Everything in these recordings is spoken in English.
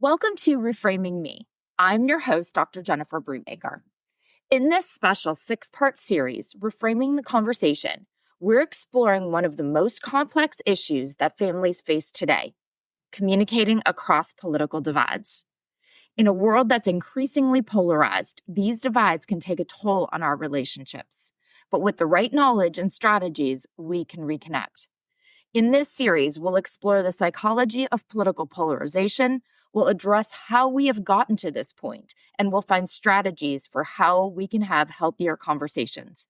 Welcome to Reframing Me. I'm your host, Dr. Jennifer Brubaker. In this special 6-part series, Reframing the Conversation, we're exploring one of the most complex issues that families face today: communicating across political divides. In a world that's increasingly polarized, these divides can take a toll on our relationships. But with the right knowledge and strategies, we can reconnect. In this series, we'll explore the psychology of political polarization, we'll address how we have gotten to this point, and we'll find strategies for how we can have healthier conversations.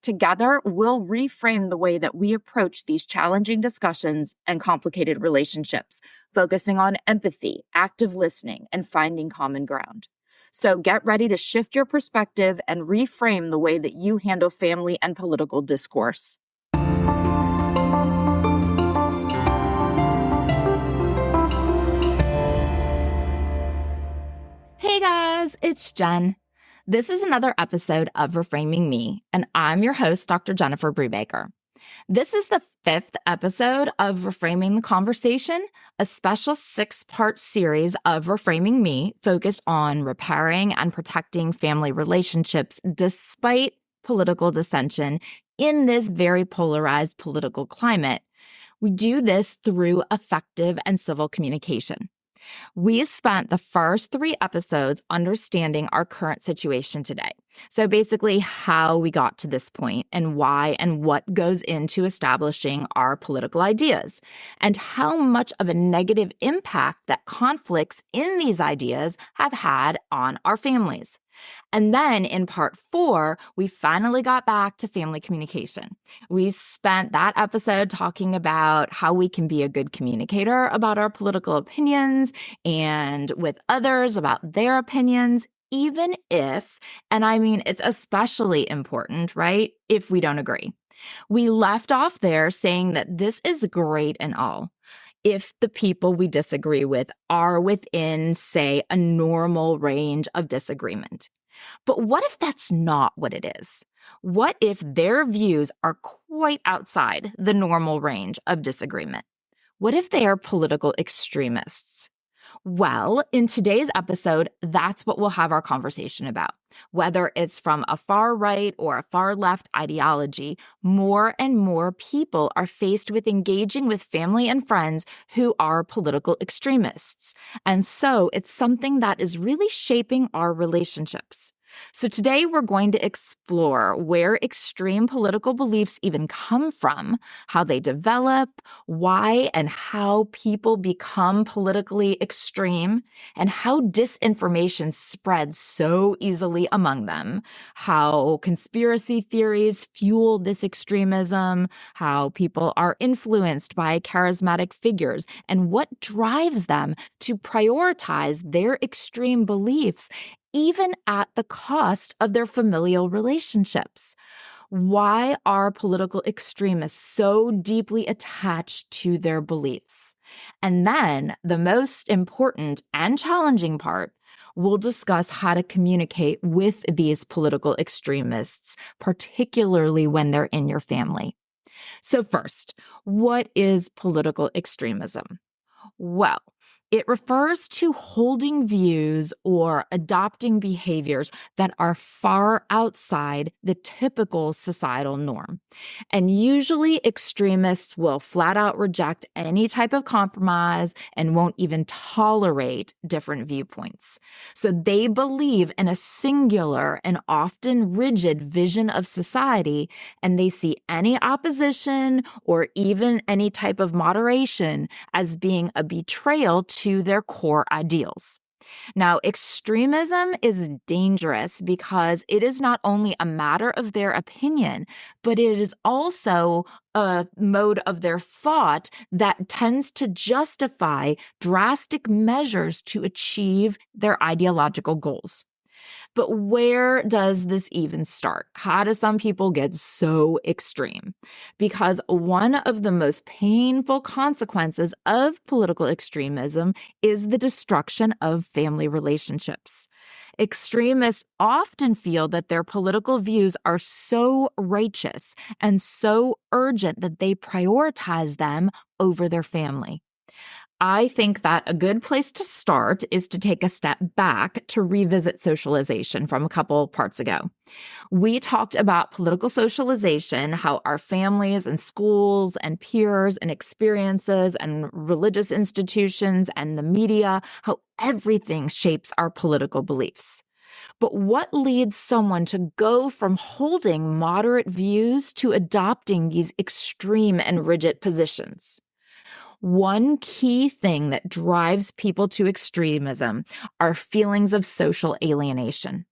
Together, we'll reframe the way that we approach these challenging discussions and complicated relationships, focusing on empathy, active listening, and finding common ground. So get ready to shift your perspective and reframe the way that you handle family and political discourse. Hey guys, it's Jen. This is another episode of Reframing Me, and I'm your host, Dr. Jennifer Brubaker. This is the 5th episode of Reframing the Conversation, a special 6-part series of Reframing Me focused on repairing and protecting family relationships despite political dissension in this very polarized political climate. We do this through effective and civil communication. We spent the first 3 episodes understanding our current situation today. So basically how we got to this point and why and what goes into establishing our political ideas and how much of a negative impact that conflicts in these ideas have had on our families. And then in part 4, we finally got back to family communication. We spent that episode talking about how we can be a good communicator about our political opinions and with others about their opinions, even if, and I mean, it's especially important, right, if we don't agree. We left off there saying that this is great and all if the people we disagree with are within, say, a normal range of disagreement. But what if that's not what it is? What if their views are quite outside the normal range of disagreement? What if they are political extremists? Well, in today's episode, that's what we'll have our conversation about. Whether it's from a far right or a far left ideology, more and more people are faced with engaging with family and friends who are political extremists. And so it's something that is really shaping our relationships. So today we're going to explore where extreme political beliefs even come from, how they develop, why and how people become politically extreme, and how disinformation spreads so easily among them, how conspiracy theories fuel this extremism, how people are influenced by charismatic figures, and what drives them to prioritize their extreme beliefs even at the cost of their familial relationships. Why are political extremists so deeply attached to their beliefs? And then the most important and challenging part, we'll discuss how to communicate with these political extremists, particularly when they're in your family. So first, what is political extremism? Well, it refers to holding views or adopting behaviors that are far outside the typical societal norm. And usually extremists will flat out reject any type of compromise and won't even tolerate different viewpoints. So they believe in a singular and often rigid vision of society, and they see any opposition or even any type of moderation as being a betrayal to their core ideals. Now, extremism is dangerous because it is not only a matter of their opinion, but it is also a mode of their thought that tends to justify drastic measures to achieve their ideological goals. But where does this even start? How do some people get so extreme? Because one of the most painful consequences of political extremism is the destruction of family relationships. Extremists often feel that their political views are so righteous and so urgent that they prioritize them over their family. I think that a good place to start is to take a step back to revisit socialization from a couple parts ago. We talked about political socialization, how our families and schools and peers and experiences and religious institutions and the media, how everything shapes our political beliefs. But what leads someone to go from holding moderate views to adopting these extreme and rigid positions? One key thing that drives people to extremism are feelings of social alienation.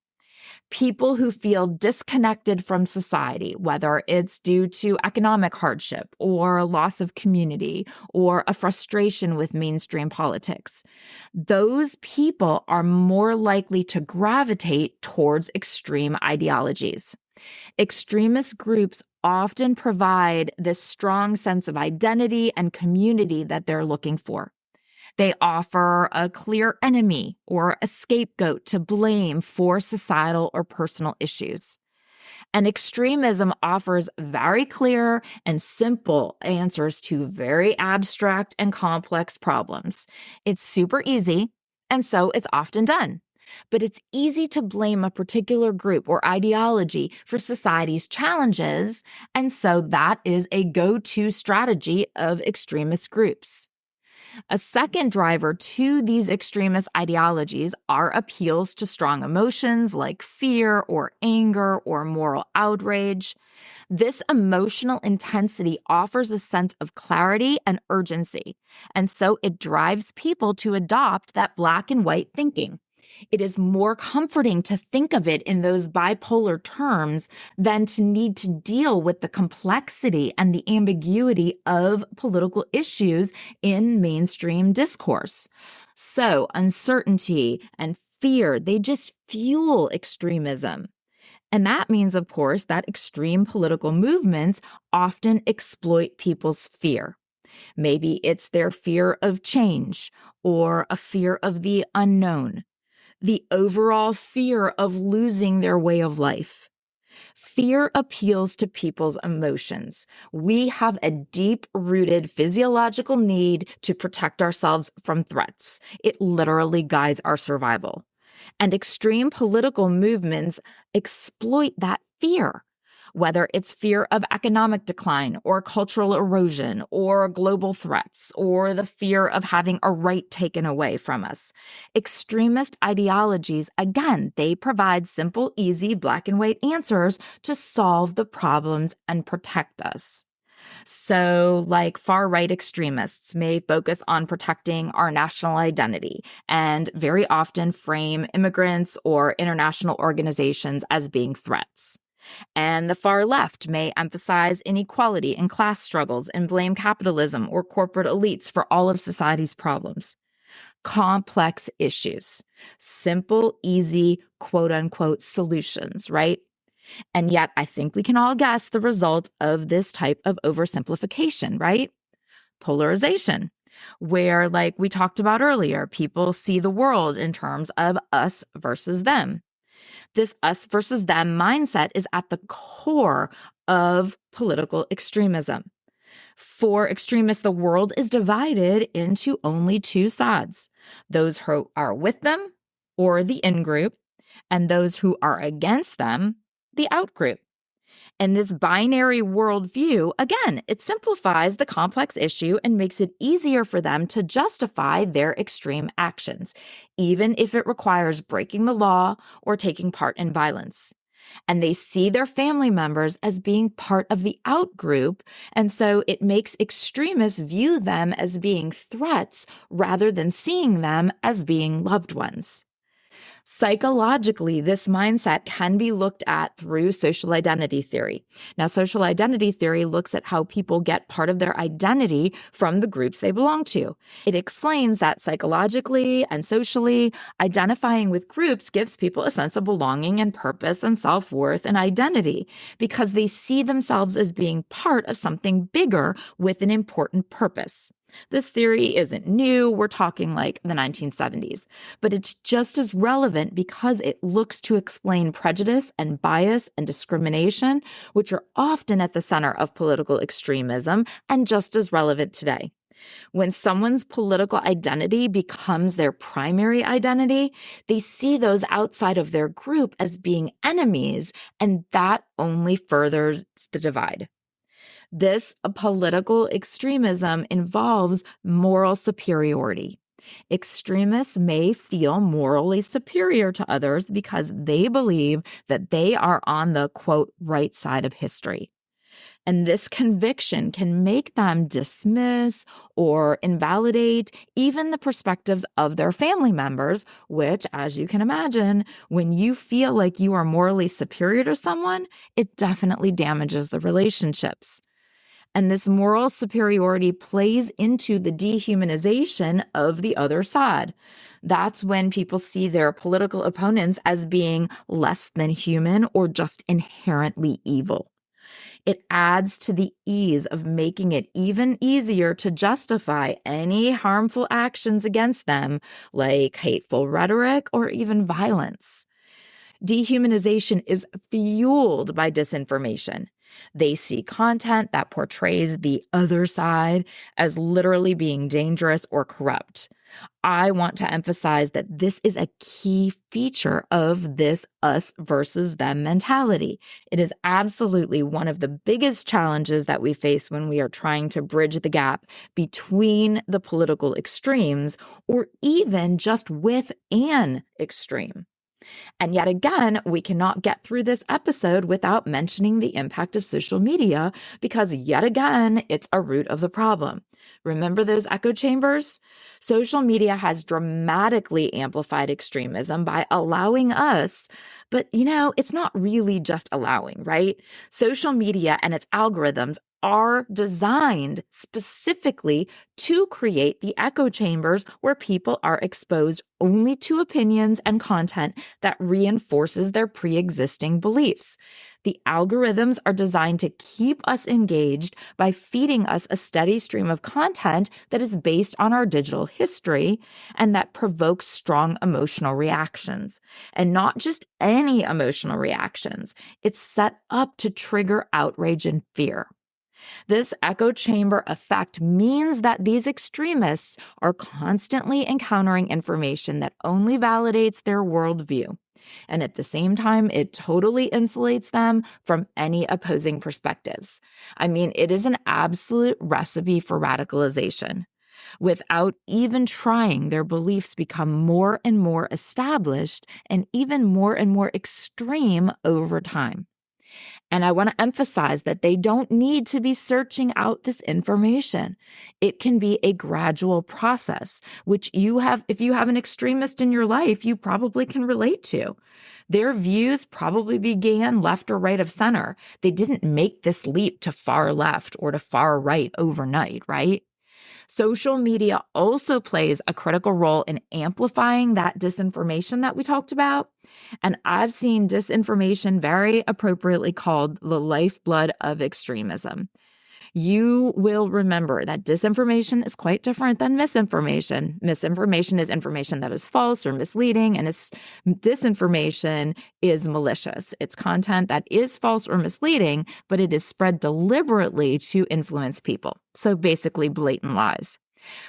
People who feel disconnected from society, whether it's due to economic hardship or loss of community or a frustration with mainstream politics, those people are more likely to gravitate towards extreme ideologies. Extremist groups often provide this strong sense of identity and community that they're looking for. They offer a clear enemy or a scapegoat to blame for societal or personal issues. And extremism offers very clear and simple answers to very abstract and complex problems. It's super easy, and so it's often done. But it's easy to blame a particular group or ideology for society's challenges, and so that is a go-to strategy of extremist groups. A second driver to these extremist ideologies are appeals to strong emotions like fear or anger or moral outrage. This emotional intensity offers a sense of clarity and urgency, and so it drives people to adopt that black and white thinking. It is more comforting to think of it in those bipolar terms than to need to deal with the complexity and the ambiguity of political issues in mainstream discourse. So, uncertainty and fear, they just fuel extremism. And that means, of course, that extreme political movements often exploit people's fear. Maybe it's their fear of change or a fear of the unknown, the overall fear of losing their way of life. Fear appeals to people's emotions. We have a deep-rooted physiological need to protect ourselves from threats. It literally guides our survival. And extreme political movements exploit that fear, whether it's fear of economic decline or cultural erosion or global threats or the fear of having a right taken away from us. Extremist ideologies, again, they provide simple, easy, black and white answers to solve the problems and protect us. So, like far-right extremists may focus on protecting our national identity and very often frame immigrants or international organizations as being threats. And the far left may emphasize inequality and class struggles and blame capitalism or corporate elites for all of society's problems. Complex issues, simple, easy, quote unquote, solutions, right? And yet I think we can all guess the result of this type of oversimplification, right? Polarization, where, like we talked about earlier, people see the world in terms of us versus them. This us versus them mindset is at the core of political extremism. For extremists, the world is divided into only two sides: those who are with them, or the in-group, and those who are against them, the out-group. And this binary worldview, again, it simplifies the complex issue and makes it easier for them to justify their extreme actions, even if it requires breaking the law or taking part in violence. And they see their family members as being part of the out group, and so it makes extremists view them as being threats rather than seeing them as being loved ones. Psychologically, this mindset can be looked at through social identity theory. Now, social identity theory looks at how people get part of their identity from the groups they belong to. It explains that psychologically and socially, identifying with groups gives people a sense of belonging and purpose and self-worth and identity because they see themselves as being part of something bigger with an important purpose. This theory isn't new. We're talking like the 1970s, but it's just as relevant because it looks to explain prejudice and bias and discrimination, which are often at the center of political extremism and just as relevant today. When someone's political identity becomes their primary identity, they see those outside of their group as being enemies, and that only furthers the divide. This political extremism involves moral superiority. Extremists may feel morally superior to others because they believe that they are on the, quote, right side of history. And this conviction can make them dismiss or invalidate even the perspectives of their family members, which, as you can imagine, when you feel like you are morally superior to someone, it definitely damages the relationships. And this moral superiority plays into the dehumanization of the other side. That's when people see their political opponents as being less than human or just inherently evil. It adds to the ease of making it even easier to justify any harmful actions against them, like hateful rhetoric or even violence. Dehumanization is fueled by disinformation. They see content that portrays the other side as literally being dangerous or corrupt. I want to emphasize that this is a key feature of this us versus them mentality. It is absolutely one of the biggest challenges that we face when we are trying to bridge the gap between the political extremes or even just with an extreme. And yet again, we cannot get through this episode without mentioning the impact of social media because yet again, it's a root of the problem. Remember those echo chambers? Social media has dramatically amplified extremism by allowing us, but it's not really just allowing, right? Social media and its algorithms are designed specifically to create the echo chambers where people are exposed only to opinions and content that reinforces their pre-existing beliefs. The algorithms are designed to keep us engaged by feeding us a steady stream of content that is based on our digital history and that provokes strong emotional reactions. And not just any emotional reactions. It's set up to trigger outrage and fear. This echo chamber effect means that these extremists are constantly encountering information that only validates their worldview. And at the same time, it totally insulates them from any opposing perspectives. I mean, it is an absolute recipe for radicalization. Without even trying, their beliefs become more and more established and even more extreme over time. And I want to emphasize that they don't need to be searching out this information. It can be a gradual process, which if you have an extremist in your life, you probably can relate to. Their views probably began left or right of center. They didn't make this leap to far left or to far right overnight, right? Social media also plays a critical role in amplifying that disinformation that we talked about. And I've seen disinformation very appropriately called the lifeblood of extremism. You will remember that disinformation is quite different than misinformation. Misinformation is information that is false or misleading, and disinformation is malicious. It's content that is false or misleading, but it is spread deliberately to influence people. So basically, blatant lies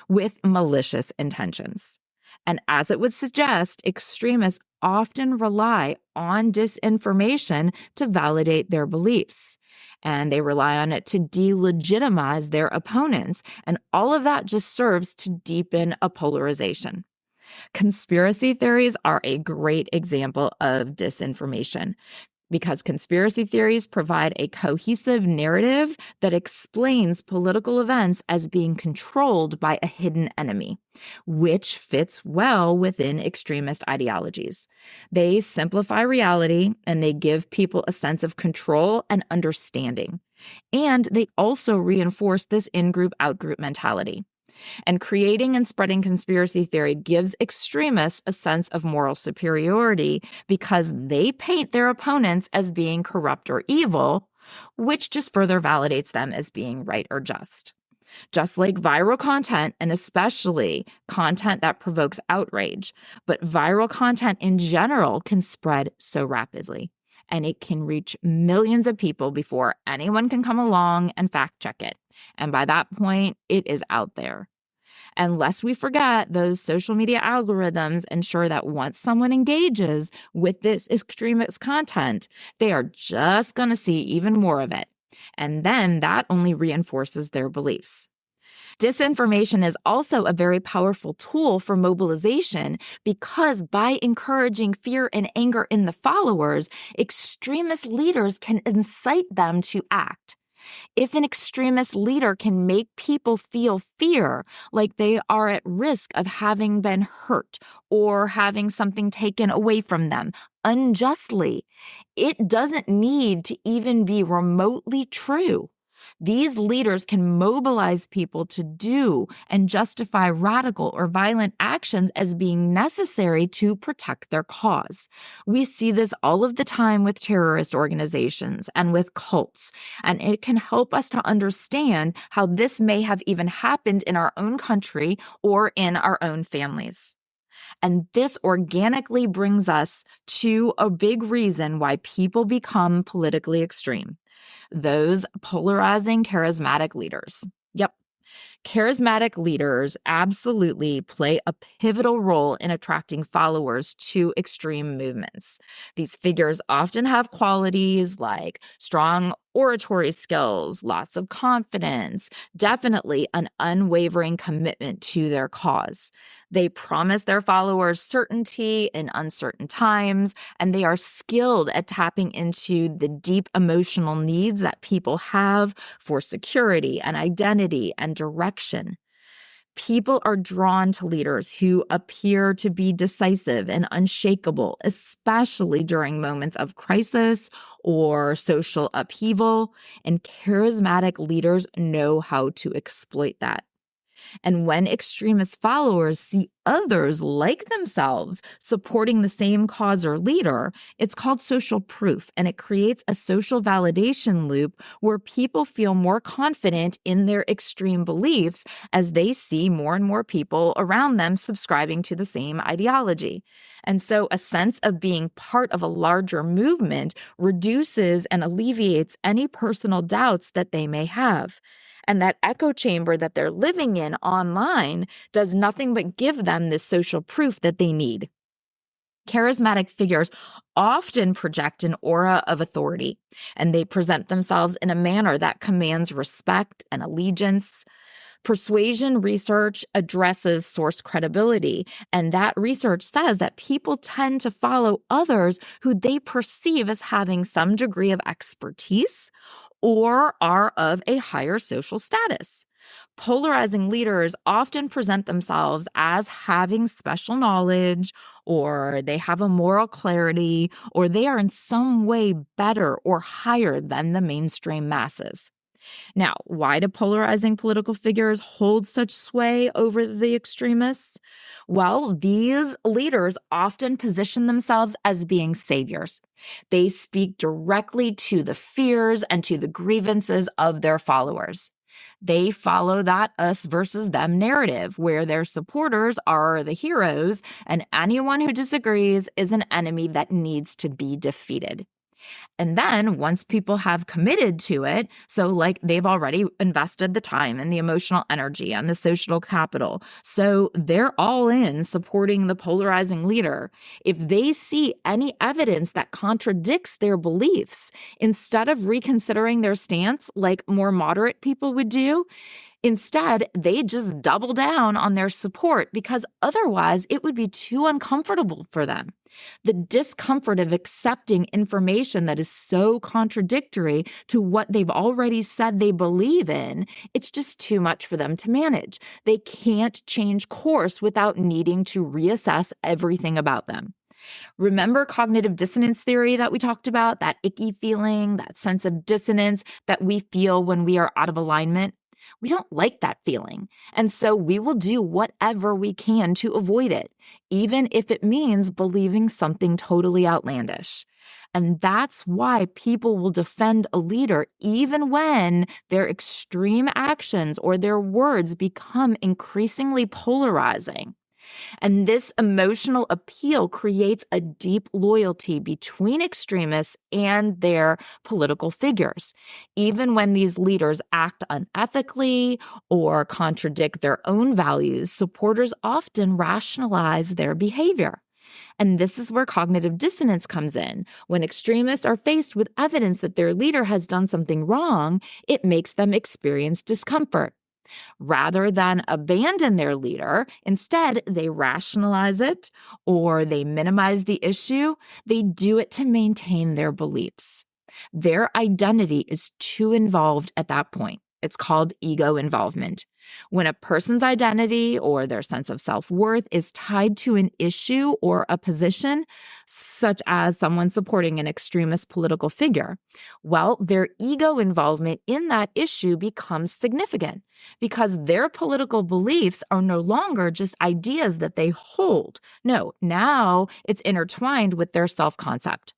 with malicious intentions. And as it would suggest, extremists often rely on disinformation to validate their beliefs. And they rely on it to delegitimize their opponents. And all of that just serves to deepen a polarization. Conspiracy theories are a great example of disinformation because conspiracy theories provide a cohesive narrative that explains political events as being controlled by a hidden enemy, which fits well within extremist ideologies. They simplify reality and they give people a sense of control and understanding. And they also reinforce this in-group, out-group mentality. And creating and spreading conspiracy theory gives extremists a sense of moral superiority because they paint their opponents as being corrupt or evil, which just further validates them as being right or just. Just like viral content, and especially content that provokes outrage, but viral content in general can spread so rapidly. And it can reach millions of people before anyone can come along and fact check it. And by that point, it is out there. And lest we forget, those social media algorithms ensure that once someone engages with this extremist content, they are just going to see even more of it. And then that only reinforces their beliefs. Disinformation is also a very powerful tool for mobilization because by encouraging fear and anger in the followers, extremist leaders can incite them to act. If an extremist leader can make people feel fear, like they are at risk of having been hurt or having something taken away from them unjustly, it doesn't need to even be remotely true. These leaders can mobilize people to do and justify radical or violent actions as being necessary to protect their cause. We see this all of the time with terrorist organizations and with cults, and it can help us to understand how this may have even happened in our own country or in our own families. And this organically brings us to a big reason why people become politically extreme: those polarizing charismatic leaders. Yep. Charismatic leaders absolutely play a pivotal role in attracting followers to extreme movements. These figures often have qualities like strong oratory skills, lots of confidence, definitely an unwavering commitment to their cause. They promise their followers certainty in uncertain times, and they are skilled at tapping into the deep emotional needs that people have for security and identity and direction. People are drawn to leaders who appear to be decisive and unshakable, especially during moments of crisis or social upheaval, and charismatic leaders know how to exploit that. And when extremist followers see others like themselves supporting the same cause or leader, it's called social proof, and it creates a social validation loop where people feel more confident in their extreme beliefs as they see more and more people around them subscribing to the same ideology. And so a sense of being part of a larger movement reduces and alleviates any personal doubts that they may have. And that echo chamber that they're living in online does nothing but give them this social proof that they need. Charismatic figures often project an aura of authority, and they present themselves in a manner that commands respect and allegiance. Persuasion research addresses source credibility, and that research says that people tend to follow others who they perceive as having some degree of expertise or are of a higher social status. Polarizing leaders often present themselves as having special knowledge, or they have a moral clarity, or they are in some way better or higher than the mainstream masses. Now, why do polarizing political figures hold such sway over the extremists? Well, these leaders often position themselves as being saviors. They speak directly to the fears and to the grievances of their followers. They follow that us versus them narrative, where their supporters are the heroes and anyone who disagrees is an enemy that needs to be defeated. And then once people have committed to it, so like they've already invested the time and the emotional energy and the social capital, so they're all in supporting the polarizing leader. If they see any evidence that contradicts their beliefs, instead of reconsidering their stance like more moderate people would do, instead, they just double down on their support because otherwise it would be too uncomfortable for them. The discomfort of accepting information that is so contradictory to what they've already said they believe in, it's just too much for them to manage. They can't change course without needing to reassess everything about them. Remember cognitive dissonance theory that we talked about, that icky feeling, that sense of dissonance that we feel when we are out of alignment? We don't like that feeling. And so we will do whatever we can to avoid it, even if it means believing something totally outlandish. And that's why people will defend a leader even when their extreme actions or their words become increasingly polarizing. And this emotional appeal creates a deep loyalty between extremists and their political figures. Even when these leaders act unethically or contradict their own values, supporters often rationalize their behavior. And this is where cognitive dissonance comes in. When extremists are faced with evidence that their leader has done something wrong, it makes them experience discomfort. Rather than abandon their leader, instead, they rationalize it or they minimize the issue. They do it to maintain their beliefs. Their identity is too involved at that point. It's called ego involvement. When a person's identity or their sense of self-worth is tied to an issue or a position, such as someone supporting an extremist political figure, well, their ego involvement in that issue becomes significant because their political beliefs are no longer just ideas that they hold. No, now it's intertwined with their self-concept.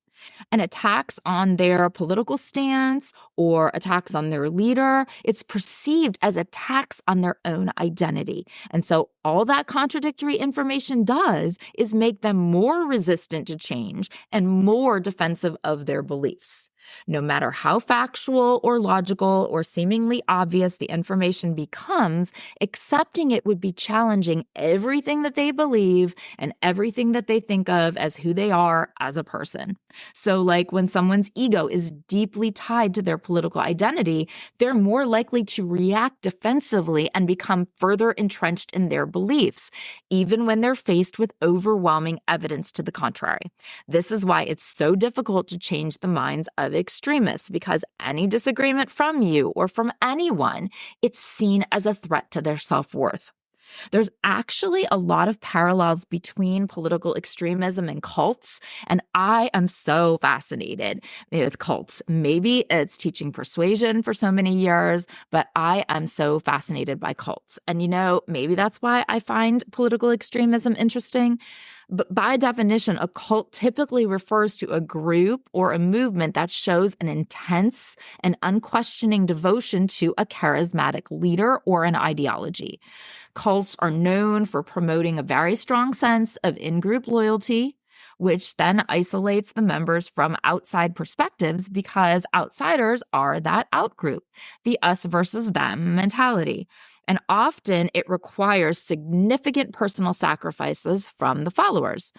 And attacks on their political stance or attacks on their leader, it's perceived as attacks on their own identity. And so all that contradictory information does is make them more resistant to change and more defensive of their beliefs. No matter how factual or logical or seemingly obvious the information becomes, accepting it would be challenging everything that they believe and everything that they think of as who they are as a person. So, like when someone's ego is deeply tied to their political identity, they're more likely to react defensively and become further entrenched in their beliefs, even when they're faced with overwhelming evidence to the contrary. This is why it's so difficult to change the minds of extremists, because any disagreement from you or from anyone, it's seen as a threat to their self-worth. There's actually a lot of parallels between political extremism and cults, and I am so fascinated with cults. Maybe it's teaching persuasion for so many years, but I am so fascinated by cults. And maybe that's why I find political extremism interesting. But by definition, a cult typically refers to a group or a movement that shows an intense and unquestioning devotion to a charismatic leader or an ideology. Cults are known for promoting a very strong sense of in-group loyalty, which then isolates the members from outside perspectives because outsiders are that outgroup, the us versus them mentality. And often it requires significant personal sacrifices from the followers.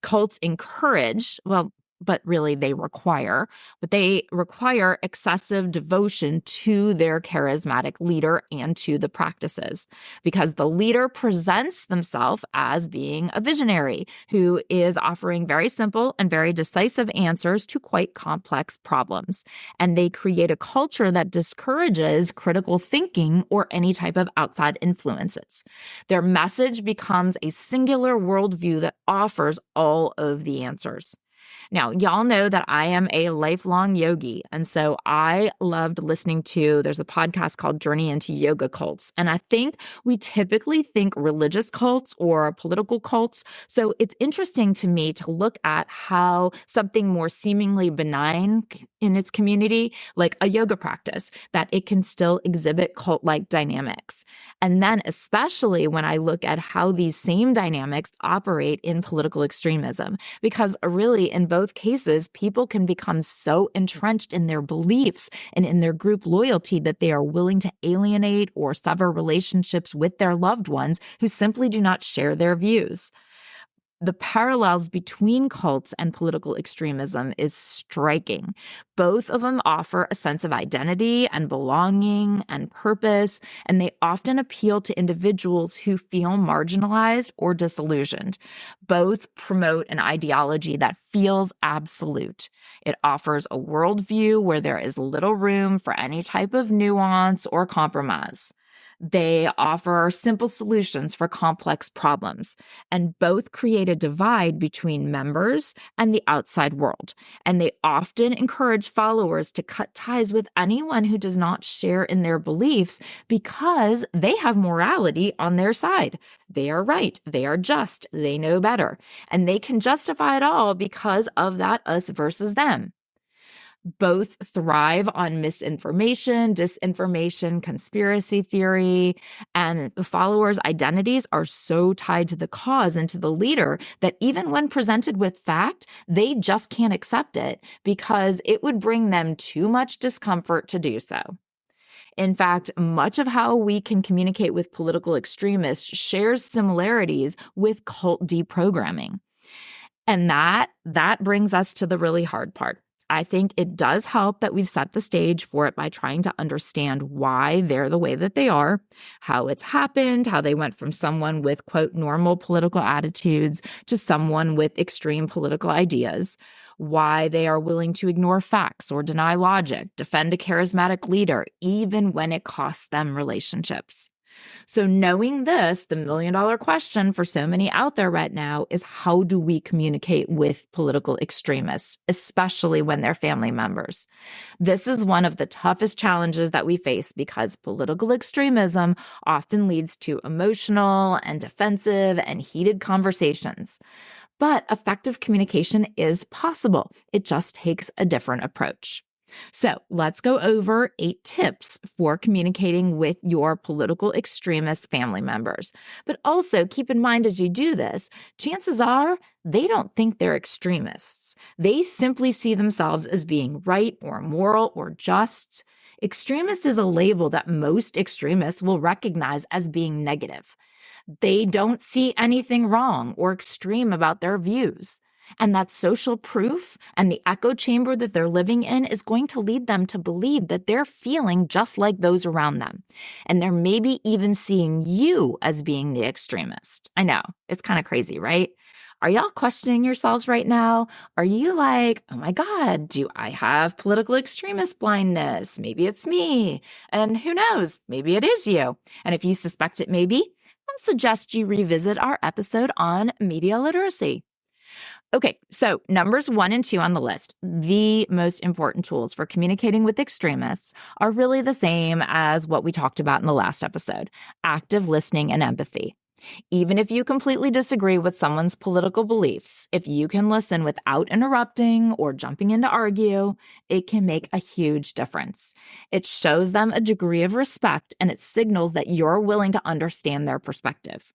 Cults encourage, but really they require excessive devotion to their charismatic leader and to the practices, because the leader presents themselves as being a visionary who is offering very simple and very decisive answers to quite complex problems. And they create a culture that discourages critical thinking or any type of outside influences. Their message becomes a singular worldview that offers all of the answers. Now, y'all know that I am a lifelong yogi, and so I loved listening to, there's a podcast called Journey into Yoga Cults, and I think we typically think religious cults or political cults, so it's interesting to me to look at how something more seemingly benign in its community, like a yoga practice, that it can still exhibit cult-like dynamics. And then especially when I look at how these same dynamics operate in political extremism, because really in both cases, people can become so entrenched in their beliefs and in their group loyalty that they are willing to alienate or sever relationships with their loved ones who simply do not share their views. The parallels between cults and political extremism is striking. Both of them offer a sense of identity and belonging and purpose, and they often appeal to individuals who feel marginalized or disillusioned. Both promote an ideology that feels absolute. It offers a worldview where there is little room for any type of nuance or compromise. They offer simple solutions for complex problems, and both create a divide between members and the outside world. And they often encourage followers to cut ties with anyone who does not share in their beliefs because they have morality on their side. They are right. They are just. They know better. And they can justify it all because of that us versus them. Both thrive on misinformation, disinformation, conspiracy theory, and the followers' identities are so tied to the cause and to the leader that even when presented with fact, they just can't accept it because it would bring them too much discomfort to do so. In fact, much of how we can communicate with political extremists shares similarities with cult deprogramming. And that brings us to the really hard part. I think it does help that we've set the stage for it by trying to understand why they're the way that they are, how it's happened, how they went from someone with, quote, normal political attitudes to someone with extreme political ideas, why they are willing to ignore facts or deny logic, defend a charismatic leader, even when it costs them relationships. So knowing this, the million-dollar question for so many out there right now is, how do we communicate with political extremists, especially when they're family members? This is one of the toughest challenges that we face because political extremism often leads to emotional and defensive and heated conversations. But effective communication is possible. It just takes a different approach. So let's go over 8 tips for communicating with your political extremist family members. But also keep in mind as you do this, chances are they don't think they're extremists. They simply see themselves as being right or moral or just. Extremist is a label that most extremists will recognize as being negative. They don't see anything wrong or extreme about their views. And that social proof and the echo chamber that they're living in is going to lead them to believe that they're feeling just like those around them. And they're maybe even seeing you as being the extremist. I know, it's kind of crazy, right? Are y'all questioning yourselves right now? Are you like, oh my God, do I have political extremist blindness? Maybe it's me. And who knows? Maybe it is you. And if you suspect it may be, I suggest you revisit our episode on media literacy. Okay, so numbers 1 and 2 on the list, the most important tools for communicating with extremists are really the same as what we talked about in the last episode: active listening and empathy. Even if you completely disagree with someone's political beliefs, if you can listen without interrupting or jumping in to argue, it can make a huge difference. It shows them a degree of respect and it signals that you're willing to understand their perspective.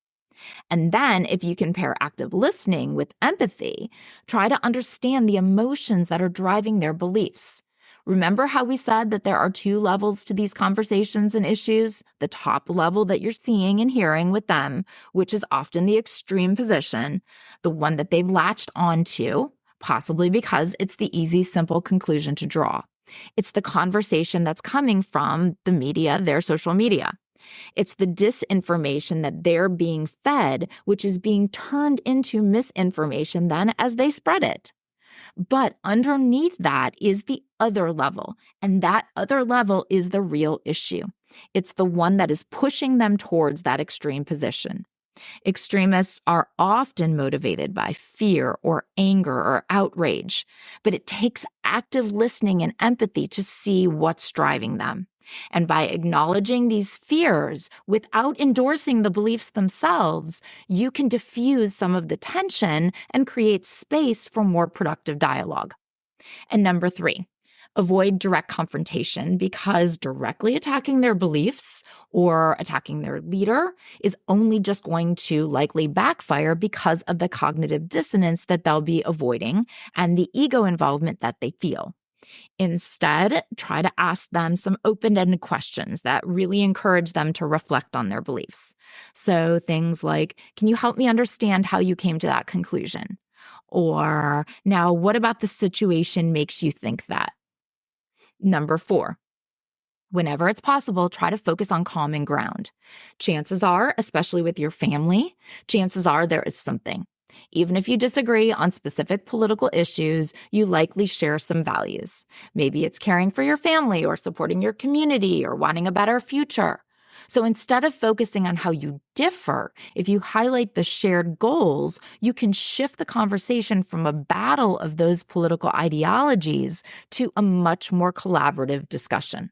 And then if you can pair active listening with empathy, try to understand the emotions that are driving their beliefs. Remember how we said that there are 2 levels to these conversations and issues? The top level that you're seeing and hearing with them, which is often the extreme position, the one that they've latched onto, possibly because it's the easy, simple conclusion to draw. It's the conversation that's coming from the media, their social media. It's the disinformation that they're being fed, which is being turned into misinformation then as they spread it. But underneath that is the other level, and that other level is the real issue. It's the one that is pushing them towards that extreme position. Extremists are often motivated by fear or anger or outrage, but it takes active listening and empathy to see what's driving them. And by acknowledging these fears without endorsing the beliefs themselves, you can diffuse some of the tension and create space for more productive dialogue. And number 3, avoid direct confrontation because directly attacking their beliefs or attacking their leader is only just going to likely backfire because of the cognitive dissonance that they'll be avoiding and the ego involvement that they feel. Instead, try to ask them some open-ended questions that really encourage them to reflect on their beliefs. So things like, can you help me understand how you came to that conclusion? Or, now what about the situation makes you think that? Number 4, whenever it's possible, try to focus on common ground. Chances are, especially with your family, chances are there is something. Even if you disagree on specific political issues, you likely share some values. Maybe it's caring for your family or supporting your community or wanting a better future. So instead of focusing on how you differ, if you highlight the shared goals, you can shift the conversation from a battle of those political ideologies to a much more collaborative discussion.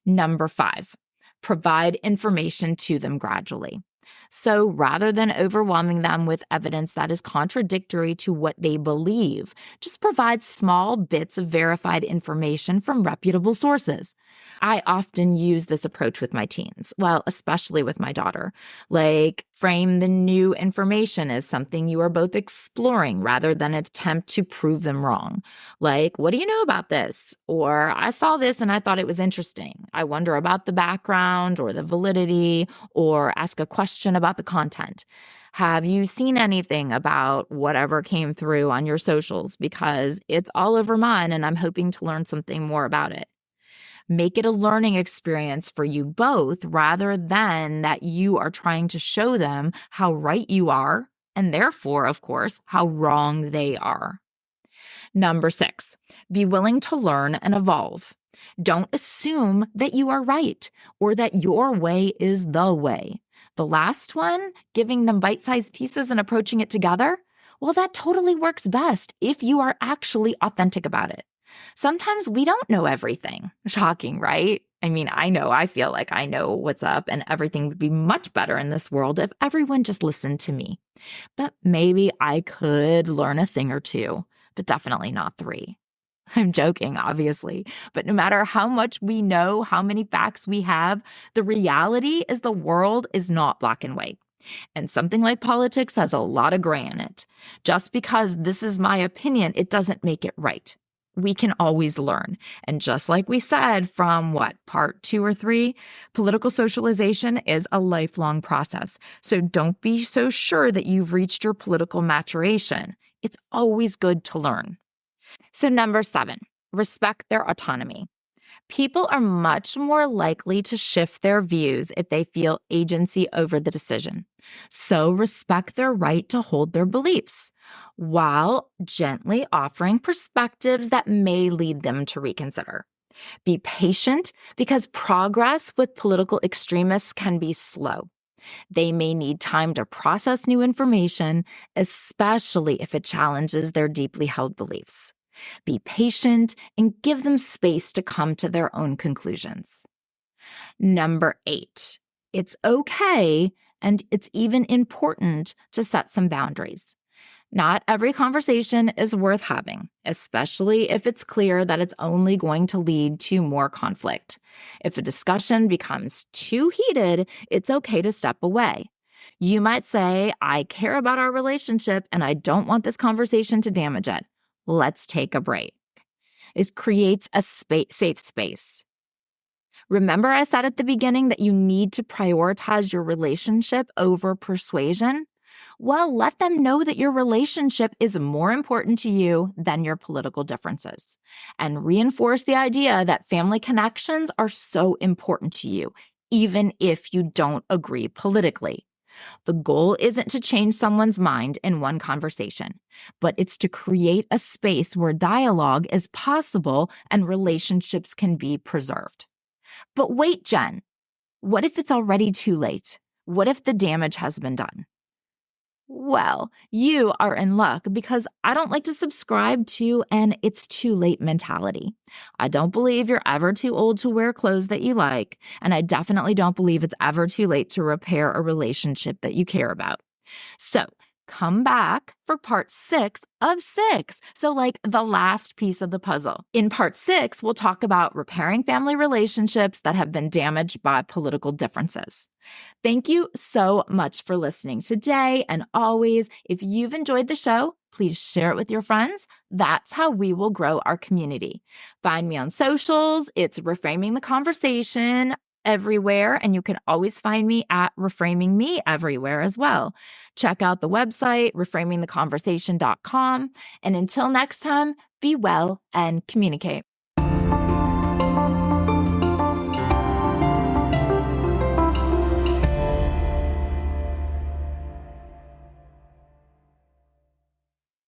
Number 5, provide information to them gradually. So rather than overwhelming them with evidence that is contradictory to what they believe, just provide small bits of verified information from reputable sources. I often use this approach with my teens, well, especially with my daughter. Like, frame the new information as something you are both exploring rather than an attempt to prove them wrong. Like, what do you know about this? Or, I saw this and I thought it was interesting. I wonder about the background or the validity, or ask a question about the content. Have you seen anything about whatever came through on your socials? Because it's all over mine and I'm hoping to learn something more about it. Make it a learning experience for you both rather than that you are trying to show them how right you are and therefore, of course, how wrong they are. Number 6, be willing to learn and evolve. Don't assume that you are right or that your way is the way. The last one, giving them bite-sized pieces and approaching it together, well, that totally works best if you are actually authentic about it. Sometimes we don't know everything. Shocking, right? I mean, I feel like I know what's up, and everything would be much better in this world if everyone just listened to me. But maybe I could learn a thing or two, but definitely not 3. I'm joking, obviously, but no matter how much we know, how many facts we have, the reality is the world is not black and white. And something like politics has a lot of gray in it. Just because this is my opinion, it doesn't make it right. We can always learn. And just like we said from part 2 or 3, political socialization is a lifelong process. So don't be so sure that you've reached your political maturation. It's always good to learn. So number 7, respect their autonomy. People are much more likely to shift their views if they feel agency over the decision. So respect their right to hold their beliefs while gently offering perspectives that may lead them to reconsider. Be patient because progress with political extremists can be slow. They may need time to process new information, especially if it challenges their deeply held beliefs. Be patient and give them space to come to their own conclusions. Number 8, it's okay and it's even important to set some boundaries. Not every conversation is worth having, especially if it's clear that it's only going to lead to more conflict. If a discussion becomes too heated, it's okay to step away. You might say, I care about our relationship and I don't want this conversation to damage it. Let's take a break. It creates a safe space. Remember, I said at the beginning that you need to prioritize your relationship over persuasion? Well, let them know that your relationship is more important to you than your political differences. And reinforce the idea that family connections are so important to you, even if you don't agree politically. The goal isn't to change someone's mind in one conversation, but it's to create a space where dialogue is possible and relationships can be preserved. But wait, Jen, what if it's already too late? What if the damage has been done? Well, you are in luck because I don't like to subscribe to an it's too late mentality. I don't believe you're ever too old to wear clothes that you like, and I definitely don't believe it's ever too late to repair a relationship that you care about. So come back for part 6 of 6. So like the last piece of the puzzle. In part 6, we'll talk about repairing family relationships that have been damaged by political differences. Thank you so much for listening today. And always, if you've enjoyed the show, please share it with your friends. That's how we will grow our community. Find me on socials. It's Reframing the Conversation everywhere. And you can always find me at Reframing Me everywhere as well. Check out the website, reframingtheconversation.com. And until next time, be well and communicate.